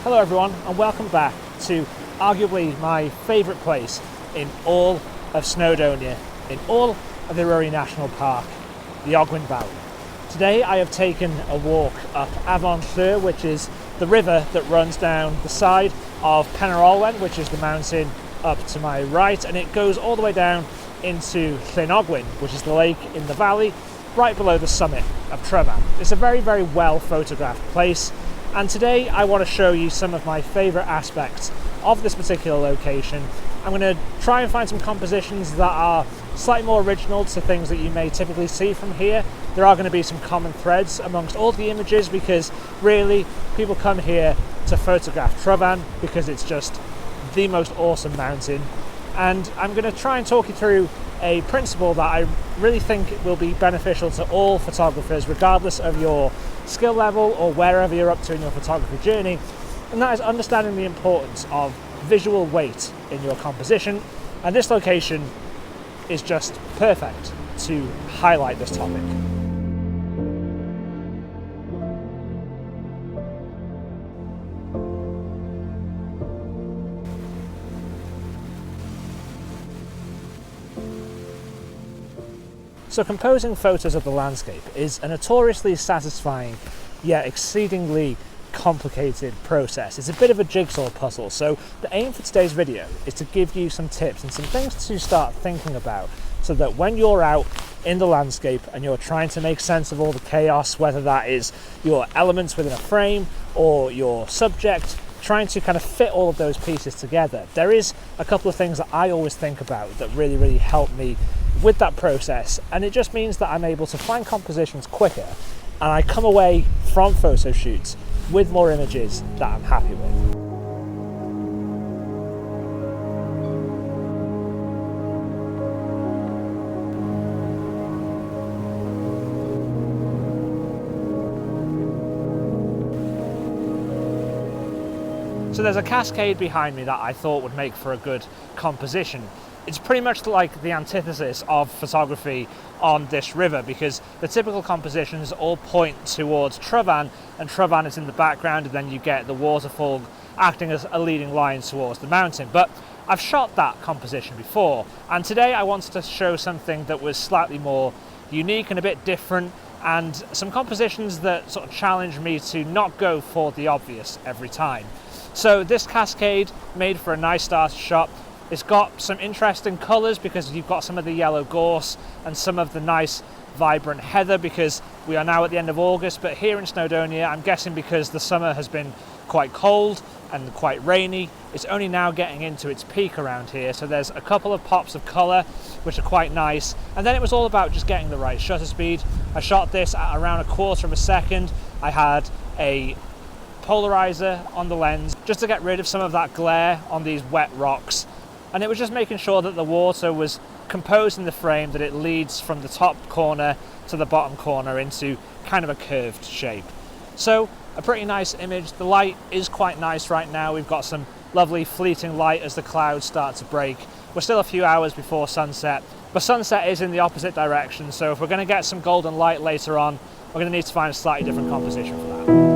Hello everyone and welcome back to arguably my favourite place in all of Snowdonia, in all of the Rory National Park, the Ogwen Valley. Today I have taken a walk up Avon Llŷr, which is the river that runs down the side of Penarolwen, which is the mountain up to my right, and it goes all the way down into Llyn Ogwen, which is the lake in the valley right below the summit of Tryfan. It's a very, very well photographed place. And today I want to show you some of my favourite aspects of this particular location. I'm going to try and find some compositions that are slightly more original to things that you may typically see from here. There are going to be some common threads amongst all the images because really people come here to photograph Tryfan because it's just the most awesome mountain. And I'm going to try and talk you through a principle that I really think will be beneficial to all photographers regardless of your skill level or wherever you're up to in your photography journey, and that is understanding the importance of visual weight in your composition, and this location is just perfect to highlight this topic. So composing photos of the landscape is a notoriously satisfying yet exceedingly complicated process. It's a bit of a jigsaw puzzle, so the aim for today's video is to give you some tips and some things to start thinking about so that when you're out in the landscape and you're trying to make sense of all the chaos, whether that is your elements within a frame or your subject, trying to kind of fit all of those pieces together, there is a couple of things that I always think about that really help me with that process, and it just means that I'm able to find compositions quicker and I come away from photo shoots with more images that I'm happy with. So there's a cascade behind me that I thought would make for a good composition. It's pretty much like the antithesis of photography on this river because the typical compositions all point towards Tryfan, and Tryfan is in the background, and then you get the waterfall acting as a leading line towards the mountain. But I've shot that composition before, and today I wanted to show something that was slightly more unique and a bit different, and some compositions that sort of challenge me to not go for the obvious every time. So this cascade made for a nice starter shot. It's got some interesting colours because you've got some of the yellow gorse and some of the nice vibrant heather because we are now at the end of August, but here in Snowdonia, I'm guessing because the summer has been quite cold and quite rainy, it's only now getting into its peak around here, so there's a couple of pops of colour which are quite nice, and then it was all about just getting the right shutter speed. I shot this at around 1/4 second. I had a polarizer on the lens just to get rid of some of that glare on these wet rocks, and it was just making sure that the water was composed in the frame, that it leads from the top corner to the bottom corner into kind of a curved shape. So a pretty nice image. The light is quite nice right now. We've got some lovely fleeting light as the clouds start to break. We're still a few hours before sunset, but sunset is in the opposite direction, so if we're going to get some golden light later on, we're going to need to find a slightly different composition for that.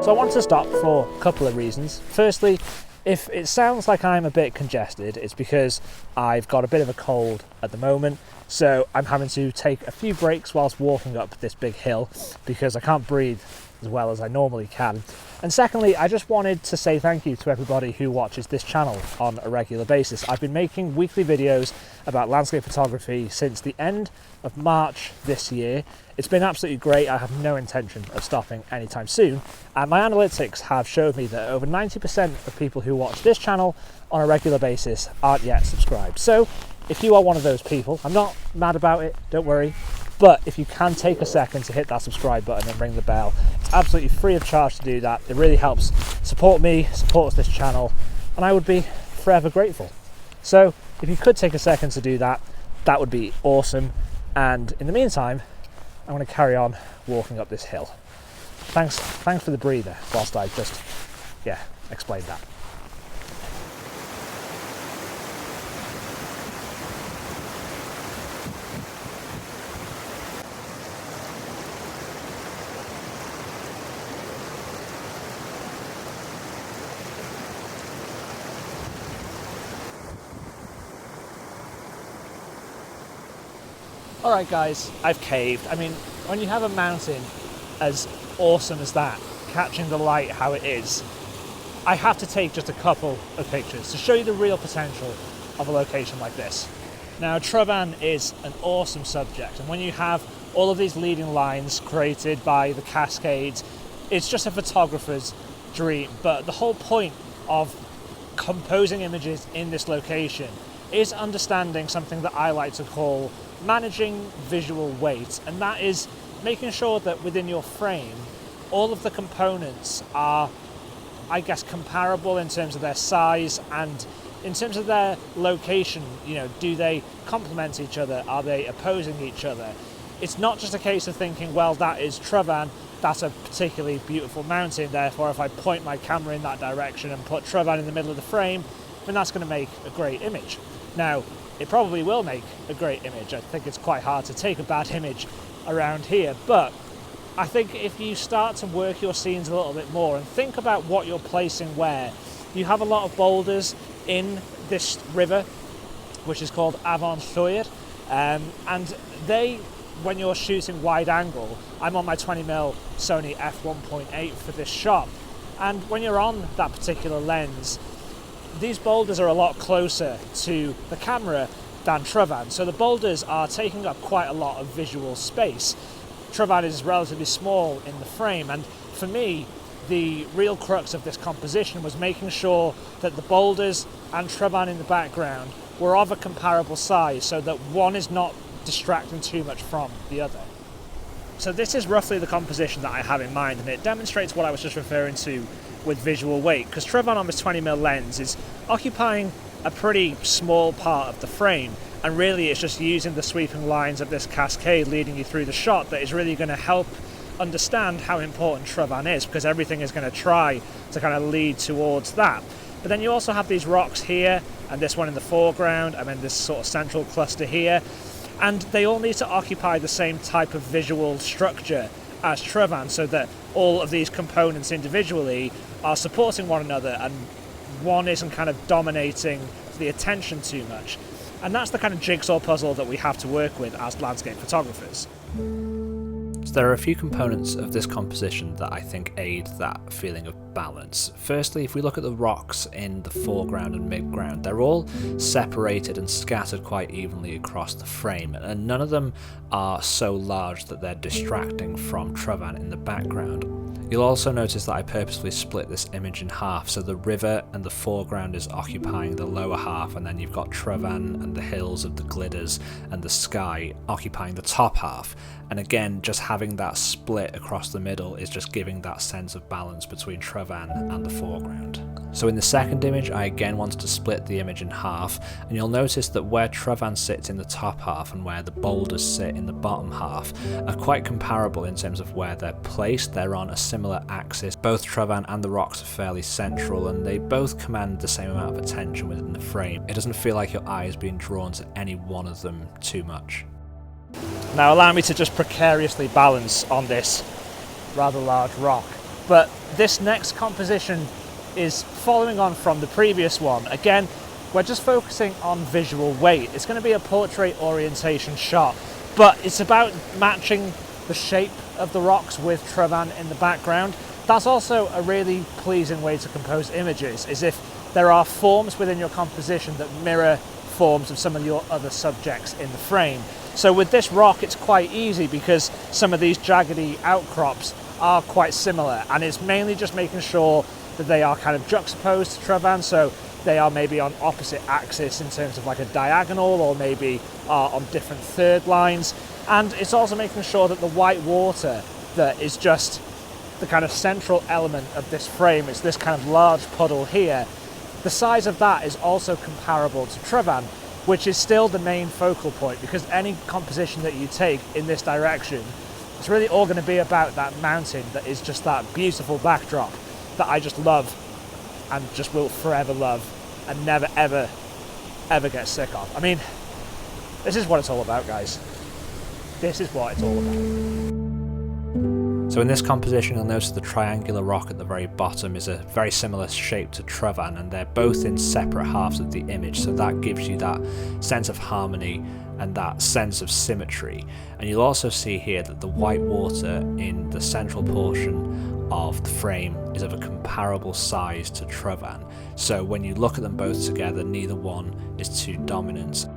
So I wanted to stop for a couple of reasons. Firstly, if it sounds like I'm a bit congested, it's because I've got a bit of a cold at the moment, so I'm having to take a few breaks whilst walking up this big hill because I can't breathe as well as I normally can. And secondly, I just wanted to say thank you to everybody who watches this channel on a regular basis. I've been making weekly videos about landscape photography since the end of March this year. It's been absolutely great. I have no intention of stopping anytime soon. And my analytics have showed me that over 90% of people who watch this channel on a regular basis aren't yet subscribed. So if you are one of those people, I'm not mad about it, don't worry. But if you can take a second to hit that subscribe button and ring the bell, it's absolutely free of charge to do that. It really helps support me, supports this channel, and I would be forever grateful. So if you could take a second to do that, that would be awesome. And in the meantime, I'm going to carry on walking up this hill. Thanks for the breather whilst I just, explained that. Alright guys, I've caved. I mean, when you have a mountain as awesome as that, catching the light how it is, I have to take just a couple of pictures to show you the real potential of a location like this. Now, Travan is an awesome subject, and when you have all of these leading lines created by the cascades, it's just a photographer's dream. But the whole point of composing images in this location is understanding something that I like to call managing visual weight, and that is making sure that within your frame all of the components are, I guess, comparable in terms of their size and in terms of their location. You know, do they complement each other? Are they opposing each other? It's not just a case of thinking, well, that is Travan, that's a particularly beautiful mountain, therefore if I point my camera in that direction and put Travan in the middle of the frame, then that's going to make a great image. Now, it probably will make a great image. I think it's quite hard to take a bad image around here, but I think if you start to work your scenes a little bit more and think about what you're placing where, you have a lot of boulders in this river, which is called Avon Llwyr, and they, when you're shooting wide angle, I'm on my 20mm Sony f1.8 for this shot, and when you're on that particular lens, these boulders are a lot closer to the camera than Travan, so the boulders are taking up quite a lot of visual space. Travan is relatively small in the frame, and for me, the real crux of this composition was making sure that the boulders and Travan in the background were of a comparable size so that one is not distracting too much from the other. So this is roughly the composition that I have in mind, and it demonstrates what I was just referring to with visual weight, because Travan on this 20mm lens is occupying a pretty small part of the frame, and really it's just using the sweeping lines of this cascade leading you through the shot that is really going to help understand how important Travan is, because everything is going to try to kind of lead towards that. But then you also have these rocks here, and this one in the foreground, and then this sort of central cluster here, and they all need to occupy the same type of visual structure as Travan, so that all of these components individually are supporting one another and one isn't kind of dominating the attention too much. And that's the kind of jigsaw puzzle that we have to work with as landscape photographers. So there are a few components of this composition that I think aid that feeling of balance. Firstly, if we look at the rocks in the foreground and midground, they're all separated and scattered quite evenly across the frame, and none of them are so large that they're distracting from Travan in the background. You'll also notice that I purposely split this image in half, so the river and the foreground is occupying the lower half, and then you've got Travan and the hills of the Glidders and the sky occupying the top half. And again, just having that split across the middle is just giving that sense of balance between Travan and the foreground. So in the second image, I again wanted to split the image in half, and you'll notice that where Travan sits in the top half and where the boulders sit in the bottom half are quite comparable in terms of where they're placed. They're on a similar axis. Both Travan and the rocks are fairly central, and they both command the same amount of attention within the frame. It doesn't feel like your eye is being drawn to any one of them too much. Now allow me to just precariously balance on this rather large rock, but this next composition is following on from the previous one. Again, we're just focusing on visual weight. It's going to be a portrait orientation shot, but it's about matching the shape of the rocks with Travan in the background. That's also a really pleasing way to compose images, is if there are forms within your composition that mirror forms of some of your other subjects in the frame. So with this rock, it's quite easy because some of these jaggedy outcrops are quite similar, and it's mainly just making sure that they are kind of juxtaposed to Travan, so they are maybe on opposite axis in terms of like a diagonal, or maybe are on different third lines. And it's also making sure that the white water that is just the kind of central element of this frame, it's this kind of large puddle here, the size of that is also comparable to Travan, which is still the main focal point, because any composition that you take in this direction, it's really all going to be about that mountain that is just that beautiful backdrop that I just love and just will forever love and never ever ever get sick of. I mean, this is what it's all about, guys. This is what it's all about. So in this composition, you'll notice the triangular rock at the very bottom is a very similar shape to Travan, and they're both in separate halves of the image, so that gives you that sense of harmony and that sense of symmetry. And you'll also see here that the white water in the central portion of the frame is of a comparable size to Travan. So when you look at them both together, neither one is too dominant.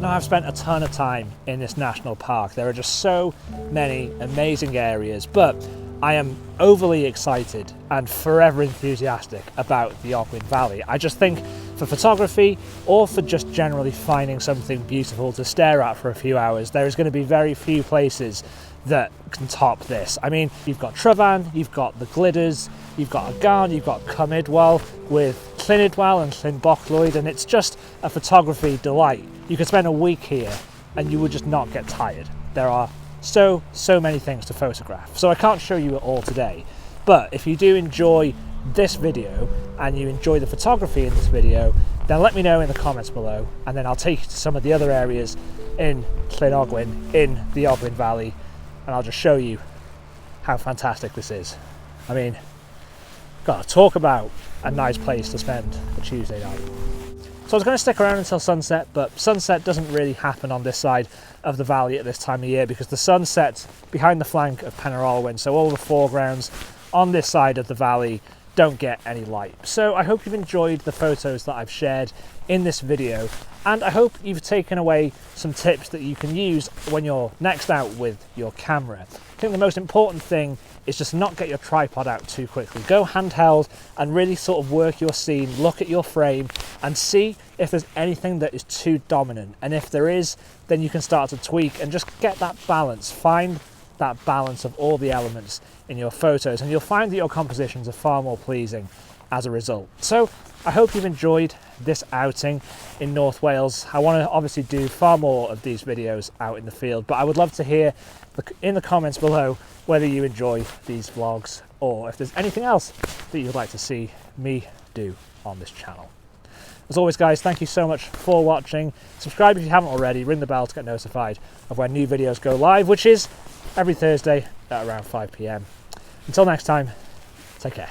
Now, I've spent a ton of time in this national park. There are just so many amazing areas, but I am overly excited and forever enthusiastic about the Ogwen Valley. I just think for photography, or for just generally finding something beautiful to stare at for a few hours, there is going to be very few places that can top this. I mean, you've got Travan, you've got the Glidders, you've got Agarn, you've got Cumidwell with Llynidwell and Llynbochlwyd, and it's just a photography delight. You could spend a week here and you would just not get tired. There are so many things to photograph, so I can't show you it all today. But if you do enjoy this video and you enjoy the photography in this video, then let me know in the comments below, and then I'll take you to some of the other areas in Llyn Ogwen, in the Ogwen Valley, and I'll just show you how fantastic this is. I mean, gotta talk about a nice place to spend a Tuesday night. So I was going to stick around until sunset, but sunset doesn't really happen on this side of the valley at this time of year because the sun sets behind the flank of Pen yr Olwyn, so all the foregrounds on this side of the valley don't get any light. So I hope you've enjoyed the photos that I've shared in this video, and I hope you've taken away some tips that you can use when you're next out with your camera. I think the most important thing is just not get your tripod out too quickly. Go handheld and really sort of work your scene, look at your frame and see if there's anything that is too dominant. And if there is, then you can start to tweak and just get that balance. Find that balance of all the elements in your photos, and you'll find that your compositions are far more pleasing as a result. So I hope you've enjoyed this outing in North Wales. I want to obviously do far more of these videos out in the field, but I would love to hear in the comments below whether you enjoy these vlogs or if there's anything else that you'd like to see me do on this channel. As always, guys, thank you so much for watching. Subscribe if you haven't already, ring the bell to get notified of when new videos go live, which is every Thursday at around 5 PM. Until next time, take care.